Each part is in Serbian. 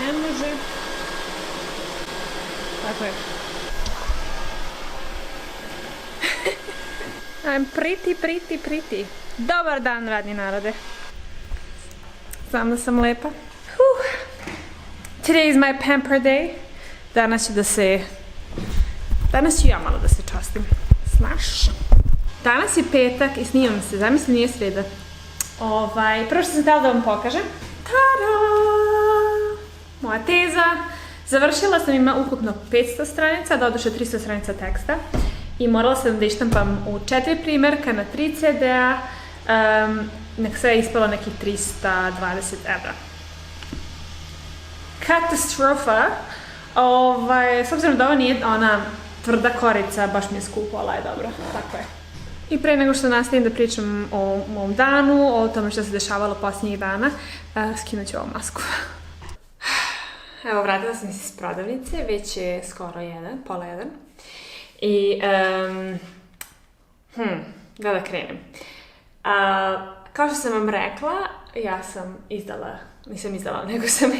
ne može. Tako je. I'm pretty. Dobar dan, radni narode. Znam da sam lepa. Today is my pamper day. Danas ću ja malo da se častim. Znaš? Danas je petak i snimam se. Zamisli, nije sreda. Prvo što sam htjela da vam pokažem. Tada! Moja teza. Završila sam, ima ukupno 500 stranica, doduše 300 stranica teksta. I morala sam da ištampam u 4 primjerka na 3 CD-a. Nek sve je ispalo nekih 320 evra. Katastrofa. S obzirom da ovo nije ona tvrda korica, baš mi je skupo, ali je dobro. Tako je. I pre nego što nastavim da pričam o mom danu, o tome što se dešavalo posljednjih dana, skinut ću ovu masku. Evo, vratila sam se iz prodavnice, već je skoro 1, pola 1. I, da krenem. Kao što sam vam rekla, ja sam nego sam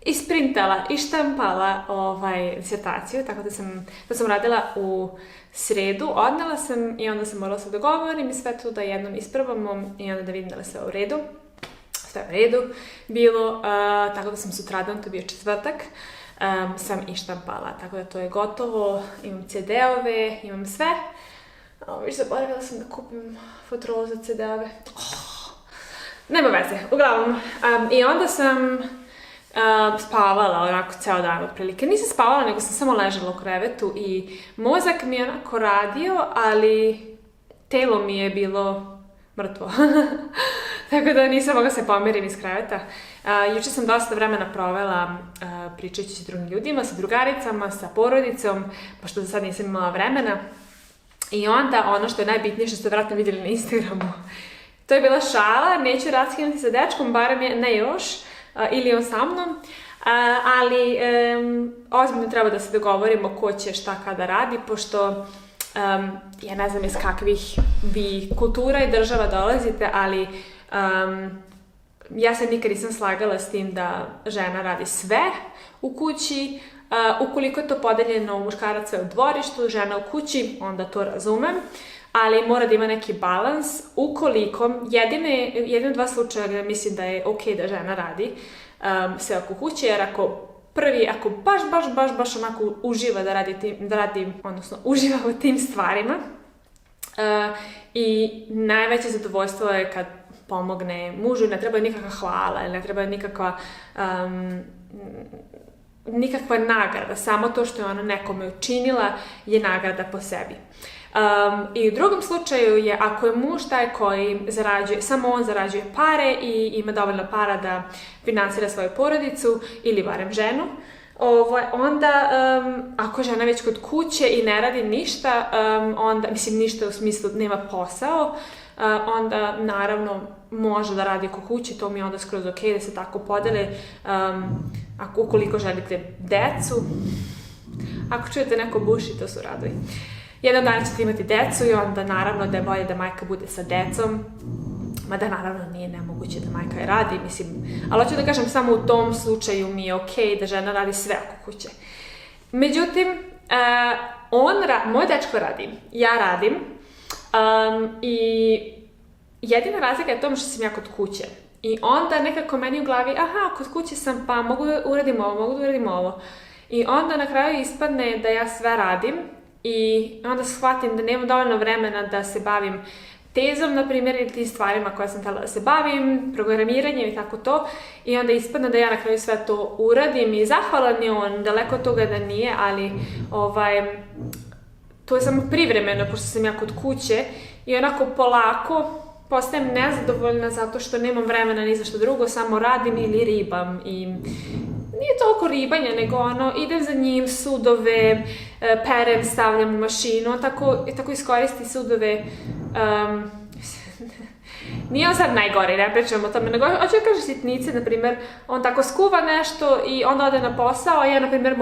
isprintala i štampala disertaciju, tako da sam radila u sredu, odnela sam i onda sam morala se dogovorim i sve to da jednom isprobamo i onda da vidim da li sve u redu. Sve u redu bilo, tako da sam sutradan, to je bio četvrtak, sam ištampala, tako da to je gotovo, imam CD-ove, imam sve. Viš zaboravila sam da kupim fotrolu za CD-ove. Nema veze, uglavnom. I onda sam spavala onako ceo dan otprilike. Nisam spavala, nego sam samo ležala u krevetu i mozak mi je onako radio, ali telo mi je bilo mrtvo. Tako da nisam mogla se pomerim iz kreveta. Juče sam dosta vremena provela pričajući s drugim ljudima, sa drugaricama, sa porodicom, pošto do sad nisam imala vremena. I onda ono što je najbitnije, što ste vjerojatno vidjeli na Instagramu, to je bila šala, neću raskinuti sa dečkom, barem je ne još, ili on sa mnom, ali ozbiljno treba da se dogovorimo ko će šta kada radi, pošto ja ne znam iz kakvih vi kultura i država dolazite, ali ja se nikad nisam slagala s tim da žena radi sve u kući. Ukoliko je to podeljeno muškarac sve u dvorištu, žena u kući, onda to razumem, ali mora da ima neki balans. Ukoliko, jedine dva slučaja gdje mislim da je ok da žena radi sve oko kuće, jer ako baš onako uživa da radi, odnosno uživa u tim stvarima, i najveće zadovoljstvo je kad pomogne mužu, ne treba nikakva hvala, ne treba nikakva nagrada, samo to što je ona nekome učinila je nagrada po sebi. I u drugom slučaju je ako je muž taj koji zarađuje, samo on zarađuje pare i ima dovoljno para da finansira svoju porodicu ili barem ženu, onda ako je žena već kod kuće i ne radi ništa, onda, mislim ništa u smislu nema posao, onda naravno može da radi oko kući, to mi je onda skroz ok da se tako podele. Ukoliko želite decu, ako čujete neko buši, to su radovi. Jedan dan ćete imati decu i onda naravno da je bolje da majka bude sa decom, mada naravno nije nemoguće da majka radi, mislim, ali hoću da kažem samo u tom slučaju mi je ok da žena radi sve oko kuće. Međutim, moj dečko radi, ja radim, i jedina razlika je to što sam ja kod kuće. I onda nekako meni u glavi, kod kuće sam, pa mogu da uradim ovo. I onda na kraju ispadne da ja sve radim i onda shvatim da nemam dovoljno vremena da se bavim tezom, na primjer, ili tim stvarima koje sam htjela da se bavim, programiranjem i tako to. I onda ispadne da ja na kraju sve to uradim i zahvalan je on, daleko od toga da nije, ali to je samo privremeno, pošto sam ja kod kuće i onako polako postajem nezadovoljna zato što nemam vremena ni za što drugo, samo radim ili ribam. I nije toliko ribanja, nego idem za njim, sudove, perem, stavljam u mašinu, tako iskoristi sudove. Nije on sad najgori, ne pričam o tome, nego hoću da kažem sitnice, na primjer, on tako skuva nešto i onda ode na posao, a ja, na primjer,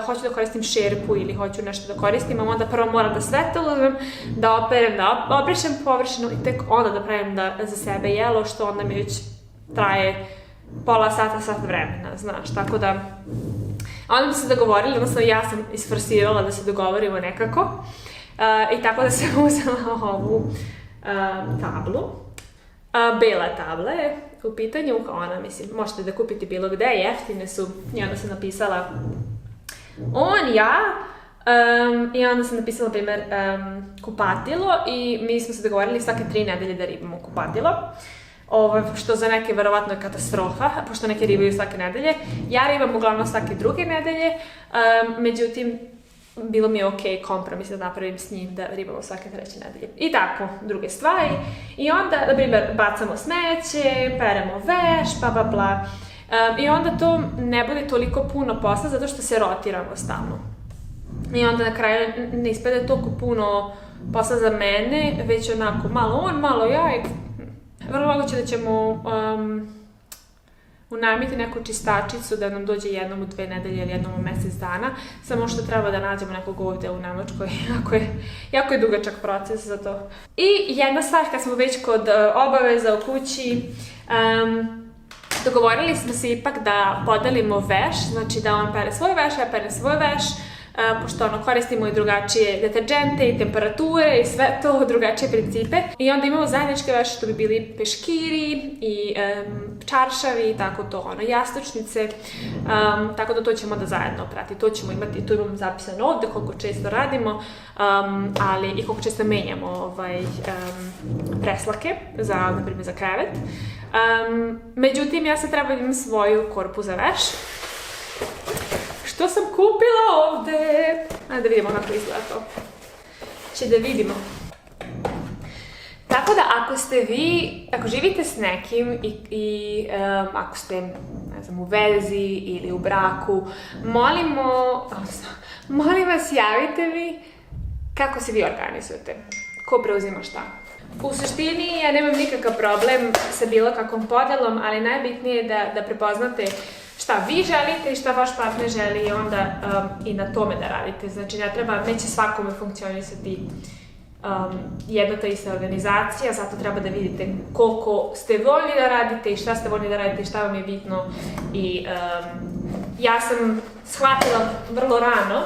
hoću da koristim šerpu ili hoću nešto da koristim, a onda prvo moram da sve to uzmem, da operem, da obrišem površinu i tek onda da pravim za sebe jelo, što onda mi već traje pola sata, sat vremena, znaš, tako da onda smo se dogovorili, odnosno ja sam isforsirala da se dogovorimo nekako i tako da sam uzela ovu tablu. Bela tabla je u pitanju, ona, mislim, možete da kupite bilo gde, jeftine su, i onda sam napisala on, ja, i onda sam napisala, na primjer, kupatilo i mi smo se dogovorili svake 3 nedelje da ribamo kupatilo. Što za neke verovatno je katastrofa, pošto neke ribaju svake nedelje. Ja ribam uglavnom svake 2. nedelje, međutim, bilo mi je okej kompromis da napravim s njim da ribamo svake 3. nedelje. I tako, druge stvari. I onda, na primjer, bacamo smeće, peremo veš, bla, bla, bla. I onda to ne bude toliko puno posla, zato što se rotiramo stalno. I onda na kraju ne ispade toliko puno posla za mene, već onako malo on, malo ja i vrlo moguće da ćemo unajmiti neku čistačicu da nam dođe jednom u 2 nedelje ili jednom u mjesec dana, samo što treba da nađemo nekog ovdje u Nemačkoj, jako je dugačak proces za to. I jedna stvar, kad smo već kod obaveza u kući, dogovorili smo se ipak da podelimo veš, znači da on pere svoj veš, ja perem svoj veš, pošto koristimo i drugačije deterđente i temperature i sve to, drugačije principe. I onda imamo zajedničke veše, što bi bili peškiri i čaršavi i tako to, jastučnice, tako da to ćemo da zajedno prati. To ćemo imati, to imam zapisano ovde koliko često radimo, ali i koliko često menjamo preslake, na primjer za krevet. Međutim, ja sad treba da imam svoju korpu za veš. Što sam kupila ovde? Ajde da vidimo kako izgleda to. Če da vidimo. Tako da ako živite s nekim i ako ste, ne znam, u vezi ili u braku, molim vas javite mi kako se vi organizujete. Ko preuzima šta. U suštini ja nemam nikakav problem sa bilo kakvom podelom, ali najbitnije je da prepoznate šta vi želite i šta vaš partner želi i onda i na tome da radite. Znači, neće svakome funkcionisati jedna ta ista organizacija, zato treba da vidite koliko ste voljni da radite i šta ste voljni da radite i šta vam je bitno. I ja sam shvatila vrlo rano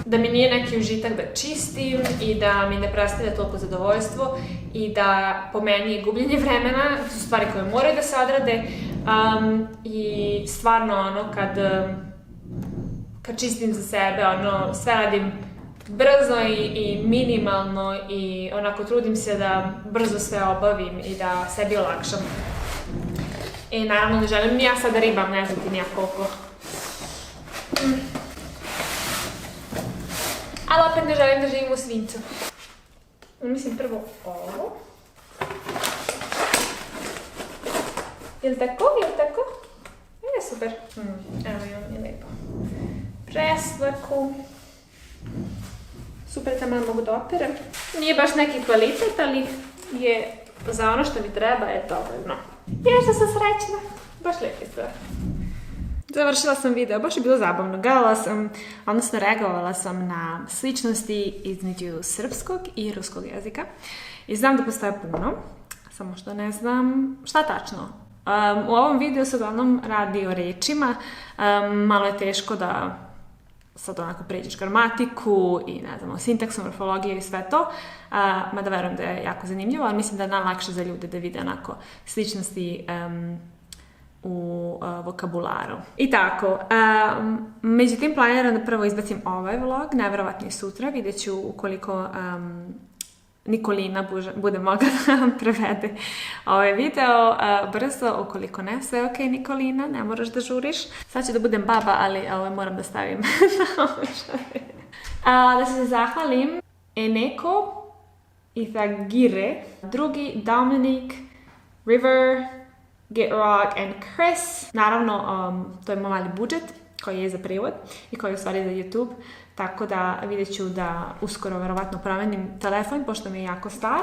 da mi nije neki užitak da čistim i da mi ne predstavlja toliko zadovoljstvo i da po meni je gubljenje vremena, to su stvari koje moraju da se odrade i stvarno kad čistim za sebe, sve radim brzo i minimalno i onako trudim se da brzo sve obavim i da sebi olakšam. I naravno ne želim ni ja sad da ribam, ne znam ti nija koliko. Ali opet ne želim da živim u svincu. Mislim prvo ovo. Jel' tako? Je super. Evo imam je lepo. Presvaku. Super, tamo mogu da operem. Nije baš neki kvalitet, ali je za ono što mi treba je dovoljno. Ja što sam srećna. Baš lijepi stvar. Završila sam video, baš je bilo zabavno. Gledala sam, odnosno reagovala sam na sličnosti između srpskog i ruskog jezika. I znam da postoje puno, samo što ne znam šta tačno. U ovom videu se uglavnom radi o rečima. Malo je teško da sad onako pređeš gramatiku i ne znam, sintaksu, morfologiju i sve to. Mada verujem da je jako zanimljivo, ali mislim da je najlakše za ljude da vide onako sličnosti u vokabularu. I tako, međutim planiram da prvo izbacim ovaj vlog, najverovatnije sutra, vidjet ću ukoliko Nikolina bude mogla da vam prevede ovaj video brzo, ukoliko ne, sve ok Nikolina, ne moraš da žuriš. Sad ću da budem baba, ali moram da stavim da se zahvalim Eneko Ithagire, drugi Dominik, River, Get Rock and Chris. Naravno, to je moj mali budžet koji je za prevod i koji je u stvari za YouTube, tako da vidjet ću da uskoro verovatno promenim telefon, pošto mi je jako star,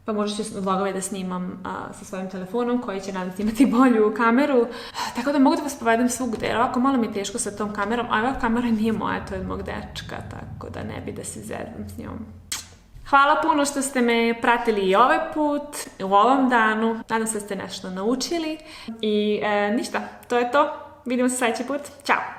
pa možda ću vlogove da snimam sa svojim telefonom koji će nadam se imati bolju kameru, tako da mogu da vas povedem svugde, jer ovako malo mi je teško sa tom kamerom, a ova kamera nije moja, to je od mog dečka, tako da ne bi da se zezam s njom. Hvala puno što ste me pratili i ovaj put, u ovom danu. Nadam se da ste nešto naučili. I ništa, to je to. Vidimo se sljedeći put. Ćao!